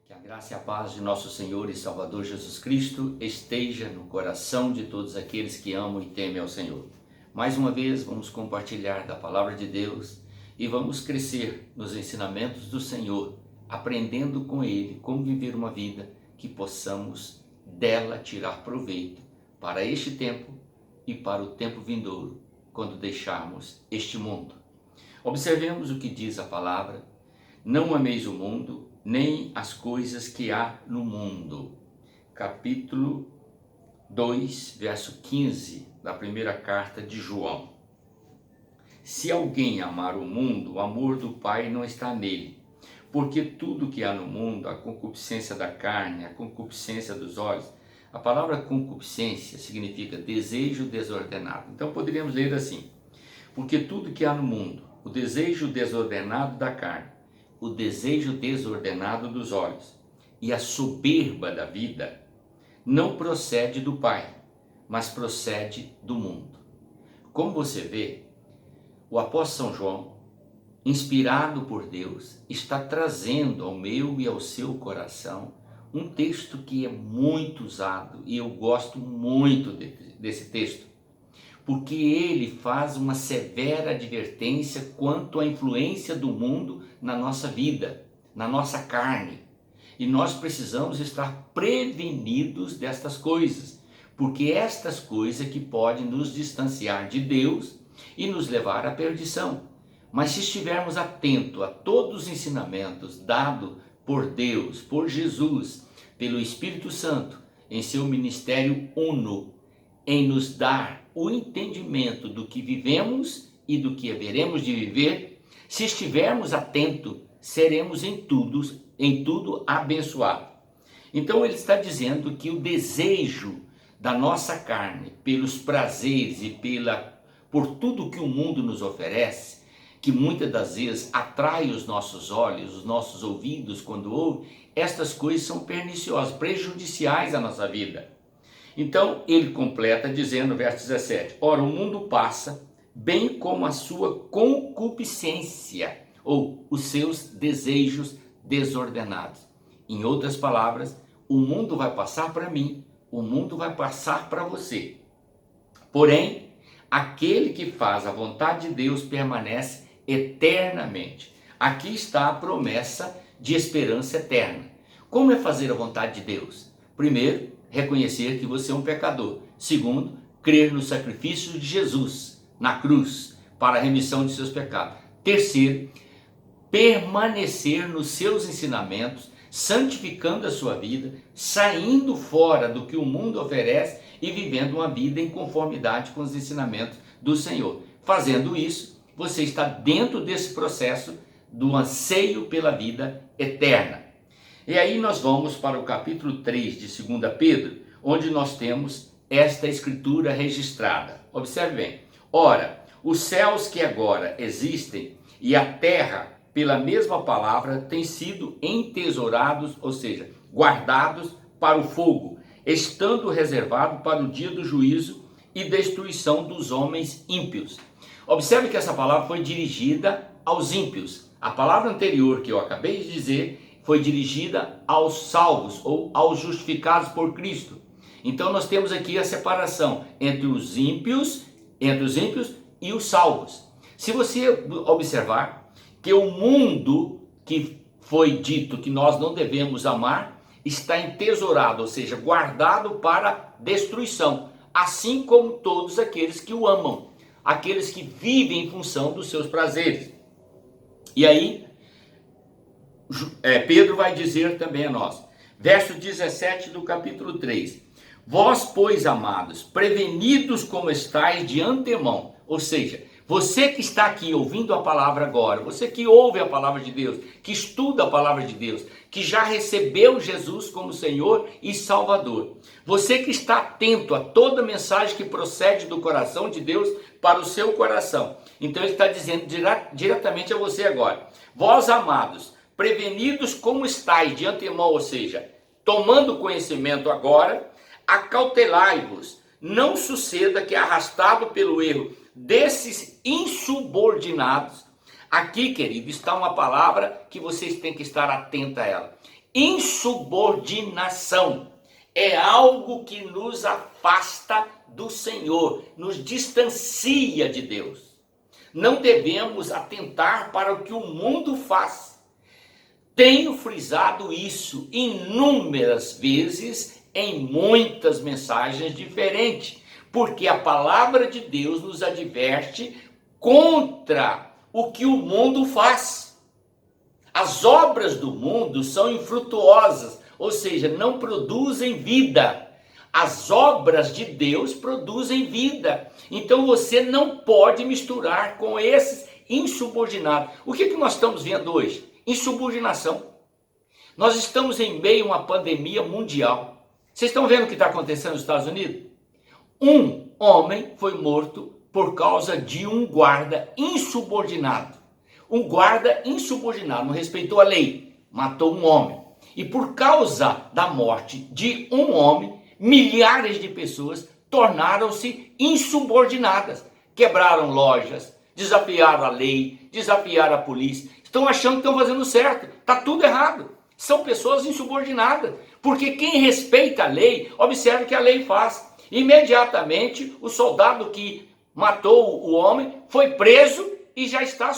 Que a graça e a paz de nosso Senhor e Salvador Jesus Cristo esteja no coração de todos aqueles que amam e temem ao Senhor. Mais uma vez, vamos compartilhar da palavra de Deus e vamos crescer nos ensinamentos do Senhor, aprendendo com Ele como viver uma vida que possamos dela tirar proveito para este tempo e para o tempo vindouro, quando deixarmos este mundo. Observemos o que diz a palavra: não ameis o mundo, nem as coisas que há no mundo. Capítulo 2, verso 15 da primeira carta de João. Se alguém amar o mundo, o amor do Pai não está nele. Porque tudo que há no mundo, a concupiscência da carne, a concupiscência dos olhos, a palavra concupiscência significa desejo desordenado. Então poderíamos ler assim: porque tudo que há no mundo, o desejo desordenado da carne, o desejo desordenado dos olhos e a soberba da vida não procede do Pai, mas procede do mundo. Como você vê, o apóstolo São João, inspirado por Deus, está trazendo ao meu e ao seu coração um texto que é muito usado, e eu gosto muito desse texto, porque ele faz uma severa advertência quanto à influência do mundo na nossa vida, na nossa carne. E nós precisamos estar prevenidos destas coisas, porque estas coisas que podem nos distanciar de Deus e nos levar à perdição. Mas se estivermos atentos a todos os ensinamentos dados por Deus, por Jesus, pelo Espírito Santo, em seu ministério uno, em nos dar o entendimento do que vivemos e do que haveremos de viver, se estivermos atentos, seremos em tudo abençoados. Então ele está dizendo que o desejo da nossa carne pelos prazeres e por tudo que o mundo nos oferece, que muitas das vezes atrai os nossos olhos, os nossos ouvidos quando ouvem, estas coisas são perniciosas, prejudiciais à nossa vida. Então ele completa dizendo, verso 17, ora, o mundo passa, bem como a sua concupiscência, ou os seus desejos desordenados. Em outras palavras, o mundo vai passar para mim, o mundo vai passar para você. Porém, aquele que faz a vontade de Deus permanece eternamente. Aqui está a promessa de esperança eterna. Como é fazer a vontade de Deus? Primeiro, reconhecer que você é um pecador. Segundo, crer no sacrifício de Jesus na cruz para a remissão de seus pecados. Terceiro, permanecer nos seus ensinamentos, santificando a sua vida, saindo fora do que o mundo oferece e vivendo uma vida em conformidade com os ensinamentos do Senhor. Fazendo isso, você está dentro desse processo do anseio pela vida eterna. E aí nós vamos para o capítulo 3 de 2 Pedro, onde nós temos esta escritura registrada. Observe bem. Ora, os céus que agora existem e a terra, pela mesma palavra, têm sido entesourados, ou seja, guardados para o fogo, estando reservado para o dia do juízo e destruição dos homens ímpios. Observe que essa palavra foi dirigida aos ímpios. A palavra anterior que eu acabei de dizer foi dirigida aos salvos ou aos justificados por Cristo. Então nós temos aqui a separação entre os ímpios e os salvos. Se você observar que o mundo que foi dito que nós não devemos amar está entesourado, ou seja, guardado para destruição, assim como todos aqueles que o amam, aqueles que vivem em função dos seus prazeres. E aí Pedro vai dizer também a nós, verso 17 do capítulo 3, vós, pois, amados, prevenidos como estáis de antemão, ou seja, você que está aqui ouvindo a palavra agora, você que ouve a palavra de Deus, que estuda a palavra de Deus, que já recebeu Jesus como Senhor e Salvador, você que está atento a toda mensagem que procede do coração de Deus para o seu coração, então ele está dizendo diretamente a você agora, vós, amados, prevenidos como estáis de antemão, ou seja, tomando conhecimento agora, acautelai-vos, não suceda que arrastado pelo erro desses insubordinados, aqui, querido, está uma palavra que vocês têm que estar atentos a ela. insubordinação. É algo que nos afasta do Senhor, nos distancia de Deus. Não devemos atentar para o que o mundo faz. Tenho frisado isso inúmeras vezes em muitas mensagens diferentes, porque a palavra de Deus nos adverte contra o que o mundo faz. As obras do mundo são infrutuosas, ou seja, não produzem vida. As obras de Deus produzem vida. Então você não pode misturar com esses insubordinados. O que nós estamos vendo hoje? Insubordinação. Nós estamos em meio a uma pandemia mundial. Vocês estão vendo o que está acontecendo nos Estados Unidos? Um homem foi morto por causa de um guarda insubordinado. Um guarda insubordinado, não respeitou a lei, matou um homem. E por causa da morte de um homem, milhares de pessoas tornaram-se insubordinadas. Quebraram lojas, desafiaram a lei, desafiaram a polícia. Estão achando que estão fazendo certo. Está tudo errado. São pessoas insubordinadas. Porque quem respeita a lei, observa o que a lei faz. Imediatamente, o soldado que matou o homem foi preso e já está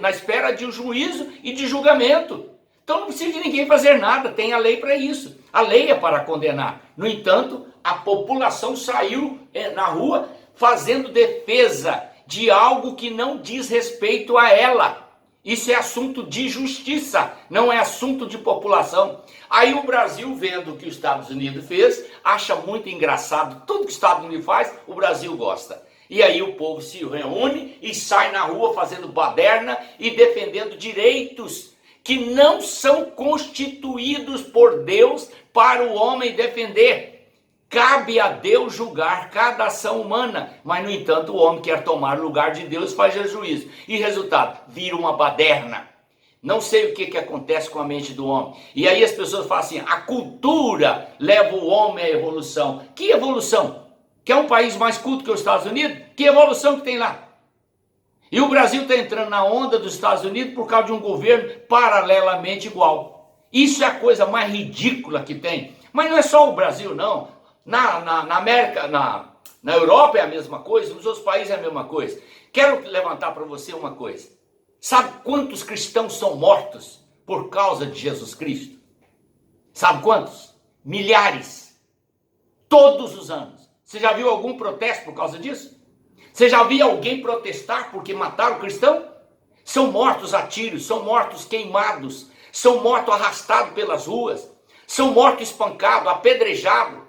na espera de um juízo e de julgamento. Então não precisa de ninguém fazer nada, tem a lei para isso. A lei é para condenar. No entanto, a população saiu na rua fazendo defesa de algo que não diz respeito a ela. Isso é assunto de justiça, não é assunto de população. Aí o Brasil, vendo o que os Estados Unidos fez, acha muito engraçado. Tudo que os Estados Unidos faz, o Brasil gosta. E aí o povo se reúne e sai na rua fazendo baderna e defendendo direitos que não são constituídos por Deus para o homem defender. Cabe a Deus julgar cada ação humana, mas no entanto o homem quer tomar o lugar de Deus e fazer juízo. E resultado, vira uma baderna. Não sei o que acontece com a mente do homem. E aí as pessoas falam assim, a cultura leva o homem à evolução. Que evolução? Que é um país mais culto que os Estados Unidos? Que evolução que tem lá? E o Brasil está entrando na onda dos Estados Unidos por causa de um governo paralelamente igual. Isso é a coisa mais ridícula que tem. Mas não é só o Brasil, não. Na América, na Europa é a mesma coisa, nos outros países é a mesma coisa. Quero levantar para você uma coisa. Sabe quantos cristãos são mortos por causa de Jesus Cristo? Sabe quantos? Milhares. Todos os anos. Você já viu algum protesto por causa disso? Você já viu alguém protestar porque mataram o cristão? São mortos a tiros, são mortos queimados, são mortos arrastados pelas ruas, são mortos espancados, apedrejados,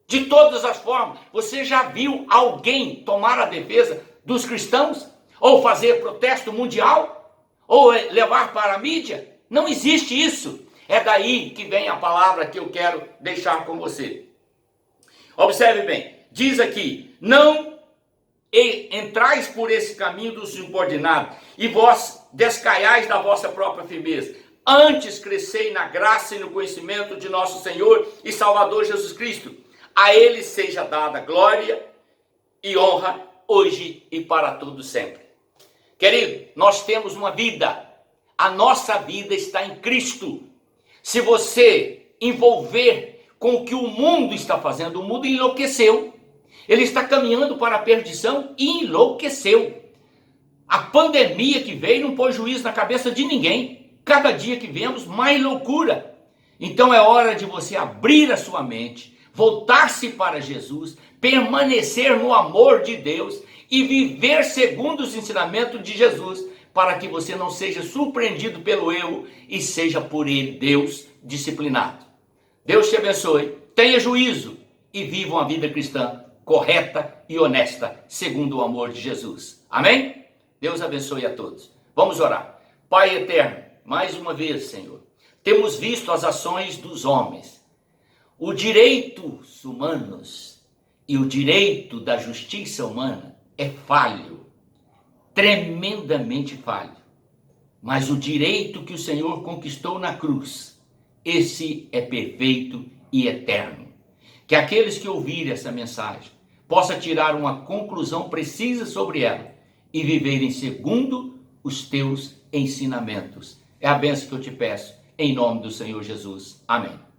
de todas as formas. Você já viu alguém tomar a defesa dos cristãos? Ou fazer protesto mundial? Ou levar para a mídia? Não existe isso. É daí que vem a palavra que eu quero deixar com você. Observe bem, diz aqui, não entrais por esse caminho do subordinado, e vós descaiais da vossa própria firmeza. Antes crescei na graça e no conhecimento de nosso Senhor e Salvador Jesus Cristo. A Ele seja dada glória e honra, hoje e para todo sempre. Querido, nós temos uma vida. A nossa vida está em Cristo. Se você envolver com o que o mundo está fazendo, o mundo enlouqueceu. Ele está caminhando para a perdição e enlouqueceu. A pandemia que veio não pôs juízo na cabeça de ninguém. Cada dia que vemos, mais loucura. Então é hora de você abrir a sua mente, voltar-se para Jesus, permanecer no amor de Deus e viver segundo os ensinamentos de Jesus, para que você não seja surpreendido pelo erro e seja por ele, Deus, disciplinado. Deus te abençoe, tenha juízo e viva uma vida cristã correta e honesta, segundo o amor de Jesus. Amém? Deus abençoe a todos. Vamos orar. Pai eterno, mais uma vez, Senhor, temos visto as ações dos homens, os direitos humanos e o direito da justiça humana é falho, tremendamente falho. Mas o direito que o Senhor conquistou na cruz, esse é perfeito e eterno. Que aqueles que ouvirem essa mensagem possam tirar uma conclusão precisa sobre ela e viverem segundo os teus ensinamentos. É a bênção que eu te peço em nome do Senhor Jesus. Amém.